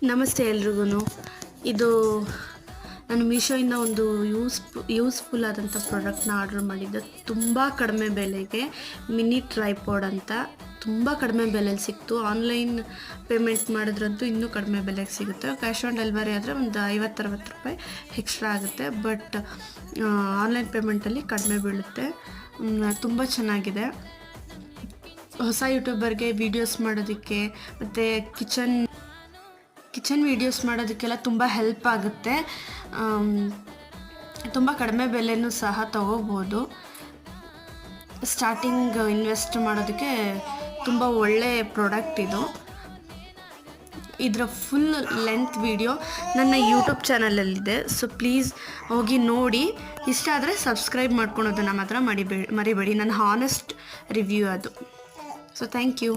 ನಮಸ್ತೆ ಎಲ್ರಿಗೂ. ಇದು ನಾನು ಮೀಶೋಯಿಂದ ಒಂದು ಯೂಸ್ಫುಲ್ ಆದಂಥ ಪ್ರಾಡಕ್ಟ್ನ ಆರ್ಡ್ರ್ ಮಾಡಿದ್ದೆ. ತುಂಬ ಕಡಿಮೆ ಬೆಲೆಗೆ ಮಿನಿ ಟ್ರೈಪಾಡ್ ಅಂತ ತುಂಬ ಕಡಿಮೆ ಬೆಲೆಯಲ್ಲಿ ಸಿಕ್ತು. ಆನ್ಲೈನ್ ಪೇಮೆಂಟ್ ಮಾಡಿದ್ರಂತೂ ಇನ್ನೂ ಕಡಿಮೆ ಬೆಲೆಗೆ ಸಿಗುತ್ತೆ. ಕ್ಯಾಶ್ ಆನ್ ಡೆಲಿವರಿ ಆದರೆ ಒಂದು 50-60 ರೂಪಾಯಿ ಎಕ್ಸ್ಟ್ರಾ ಆಗುತ್ತೆ. ಬಟ್ ಆನ್ಲೈನ್ ಪೇಮೆಂಟಲ್ಲಿ ಕಡಿಮೆ ಬೀಳುತ್ತೆ. ತುಂಬ ಚೆನ್ನಾಗಿದೆ. ಹೊಸ ಯೂಟ್ಯೂಬರ್ಗೆ ವೀಡಿಯೋಸ್ ಮಾಡೋದಕ್ಕೆ ಮತ್ತು ಕಿಚನ್ ವೀಡಿಯೋಸ್ ಮಾಡೋದಕ್ಕೆಲ್ಲ ತುಂಬ ಹೆಲ್ಪ್ ಆಗುತ್ತೆ. ತುಂಬ ಕಡಿಮೆ ಬೆಲೆನೂ ಸಹ ತೊಗೋಬೋದು. ಸ್ಟಾರ್ಟಿಂಗ್ ಇನ್ವೆಸ್ಟ್ ಮಾಡೋದಕ್ಕೆ ತುಂಬ ಒಳ್ಳೆ ಪ್ರಾಡಕ್ಟ್ ಇದು. ಇದರ ಫುಲ್ ಲೆಂತ್ ವಿಡಿಯೋ ನನ್ನ ಯೂಟ್ಯೂಬ್ ಚಾನಲಲ್ಲಿದೆ. ಸೊ ಪ್ಲೀಸ್ ಹೋಗಿ ನೋಡಿ. ಇಷ್ಟ ಆದರೆ ಸಬ್ಸ್ಕ್ರೈಬ್ ಮಾಡ್ಕೊಳೋದನ್ನು ಮಾತ್ರ ಮರಿಬೇಡಿ. ನನ್ನ ಹಾನೆಸ್ಟ್ ರಿವ್ಯೂ ಅದು. So thank you.